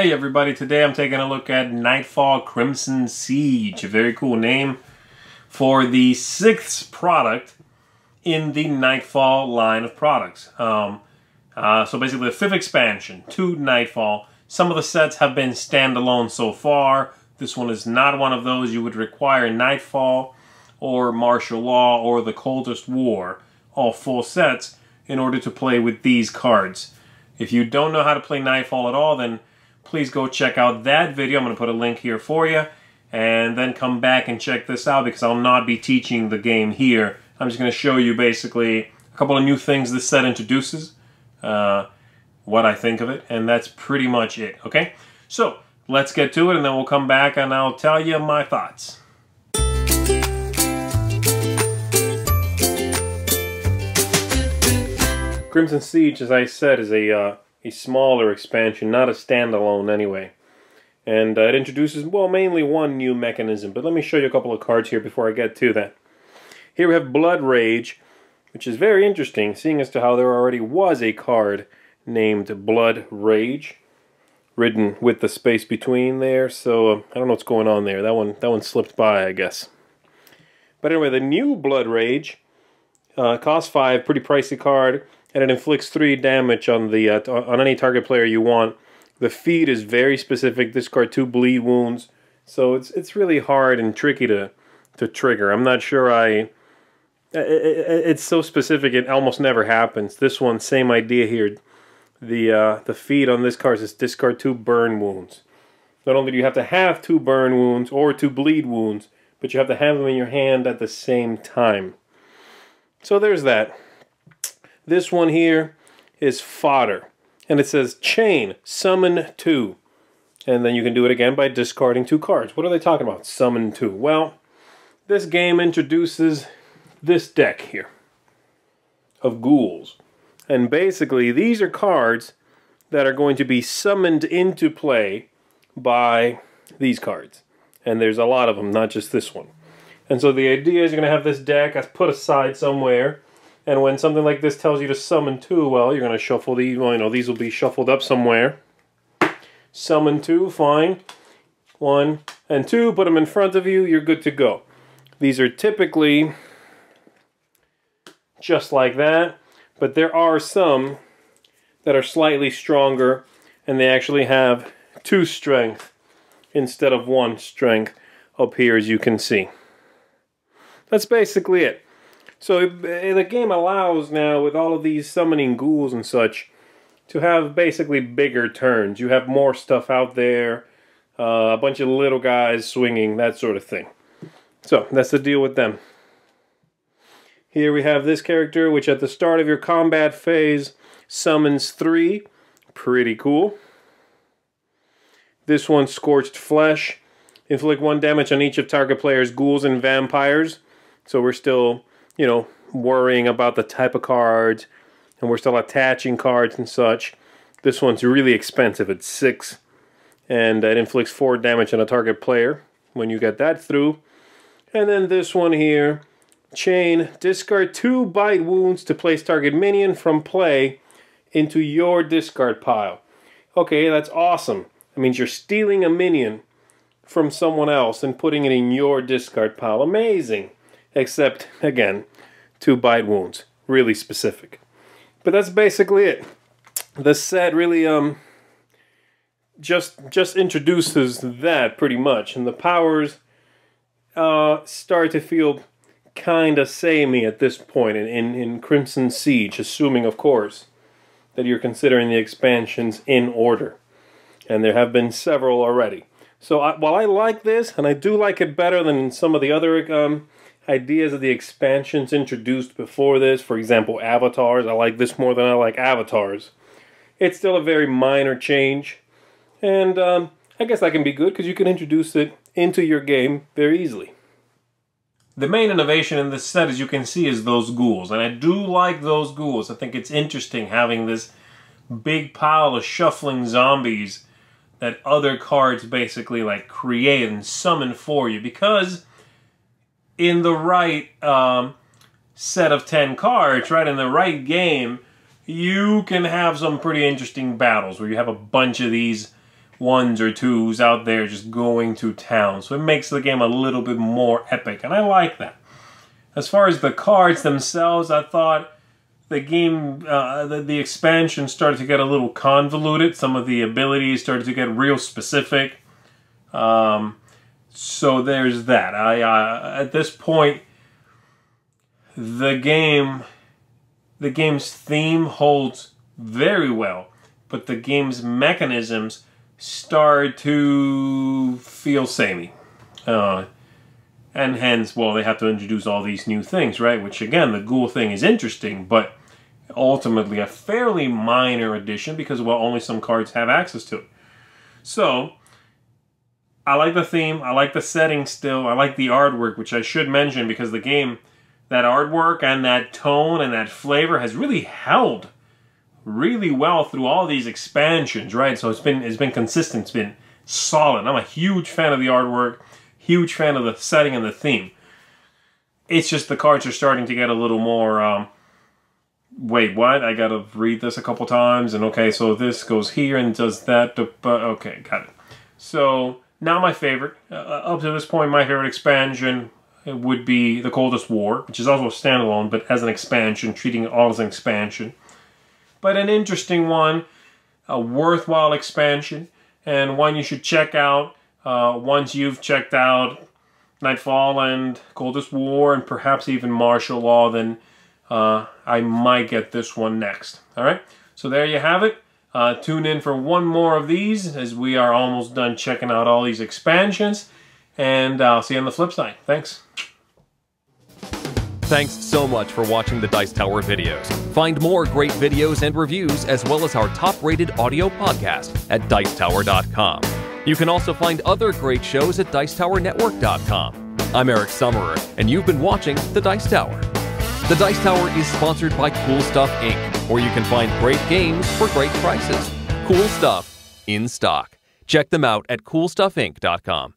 Hey everybody, today I'm taking a look at Nightfall Crimson Siege, a very cool name for the 6th product in the Nightfall line of products. So basically the 5th expansion to Nightfall. Some of the sets have been standalone so far. This one is not one of those. You would require Nightfall or Martial Law or the Coldest War, all full sets, in order to play with these cards. If you don't know how to play Nightfall at all, then please go check out that video. I'm going to put a link here for you. And then come back and check this out because I'll not be teaching the game here. I'm just going to show you basically a couple of new things this set introduces, what I think of it, and that's pretty much it, okay? So, let's get to it and then we'll come back and I'll tell you my thoughts. Crimson Siege, as I said, is a smaller expansion, not a standalone anyway. And it introduces, well, mainly one new mechanism, but let me show you a couple of cards here before I get to that. Here we have Blood Rage, which is very interesting, seeing as to how there already was a card named Blood Rage, written with the space between there, so I don't know what's going on there. That one slipped by, I guess. But anyway, the new Blood Rage costs 5, pretty pricey card, and it inflicts 3 damage on the on any target player you want. The feed is very specific. Discard 2 bleed wounds, so it's really hard and tricky to trigger. I'm not sure it's so specific it almost never happens. This one, same idea here. The feed on this card is discard 2 burn wounds. Not only do you have to have 2 burn wounds or 2 bleed wounds, but you have to have them in your hand at the same time. So there's that. This one here is fodder, and it says chain, summon 2. And then you can do it again by discarding 2 cards. What are they talking about? Summon 2. Well, this game introduces this deck here of ghouls. And basically, these are cards that are going to be summoned into play by these cards. And there's a lot of them, not just this one. And so the idea is you're going to have this deck put aside somewhere. And when something like this tells you to summon 2, well, you're going to shuffle these. Well, you know, these will be shuffled up somewhere. Summon 2, fine. 1 and 2, put them in front of you, you're good to go. These are typically just like that, but there are some that are slightly stronger, and they actually have 2 strength instead of 1 strength up here, as you can see. That's basically it. So the game allows now, with all of these summoning ghouls and such, to have basically bigger turns. You have more stuff out there, a bunch of little guys swinging, that sort of thing. So that's the deal with them. Here we have this character, which at the start of your combat phase summons 3. Pretty cool. This one, Scorched Flesh. Inflict 1 damage on each of target player's ghouls and vampires. So we're still, you know, worrying about the type of cards, and we're still attaching cards and such. This one's really expensive. It's 6, and it inflicts 4 damage on a target player when you get that through. And then this one here, Chain, discard 2 bite wounds to place target minion from play into your discard pile. Okay, that's awesome. That means you're stealing a minion from someone else and putting it in your discard pile. Amazing. Except, again, 2 bite wounds. Really specific. But that's basically it. The set really just introduces that pretty much. And the powers start to feel kind of samey at this point in Crimson Siege, assuming, of course, that you're considering the expansions in order. And there have been several already. So while I like this, and I do like it better than some of the other ideas of the expansions introduced before this, for example, avatars. I like this more than I like avatars. It's still a very minor change, and I guess that can be good because you can introduce it into your game very easily. The main innovation in this set, as you can see, is those ghouls, and I do like those ghouls. I think it's interesting having this big pile of shuffling zombies that other cards basically like create and summon for you, because in the right set of 10 cards, right, in the right game, you can have some pretty interesting battles where you have a bunch of these ones or twos out there just going to town. So it makes the game a little bit more epic, and I like that. As far as the cards themselves, I thought the game, the expansion started to get a little convoluted. Some of the abilities started to get real specific. So there's that. At this point, the game's theme holds very well, but the game's mechanisms start to feel samey. And hence, well, they have to introduce all these new things, right? Which, again, the ghoul thing is interesting, but ultimately a fairly minor addition because, well, only some cards have access to it. So, I like the theme, I like the setting still, I like the artwork, which I should mention because the game, that artwork and that tone and that flavor has really held really well through all these expansions, right? So it's been consistent, it's been solid. I'm a huge fan of the artwork, huge fan of the setting and the theme. It's just the cards are starting to get a little more, wait, what? I gotta read this a couple times, and okay, so this goes here and does that, okay, got it. So, not my favorite. Up to this point, my favorite expansion would be The Coldest War, which is also a standalone, but as an expansion, treating it all as an expansion. But an interesting one, a worthwhile expansion, and one you should check out once you've checked out Nightfall and Coldest War, and perhaps even Martial Law, then I might get this one next. Alright, so there you have it. Tune in for one more of these as we are almost done checking out all these expansions. And I'll see you on the flip side. Thanks. Thanks so much for watching the Dice Tower videos. Find more great videos and reviews as well as our top-rated audio podcast at Dicetower.com. You can also find other great shows at Dicetowernetwork.com. I'm Eric Summerer, and you've been watching The Dice Tower. The Dice Tower is sponsored by Cool Stuff Inc., where you can find great games for great prices. Cool stuff in stock. Check them out at CoolStuffInc.com.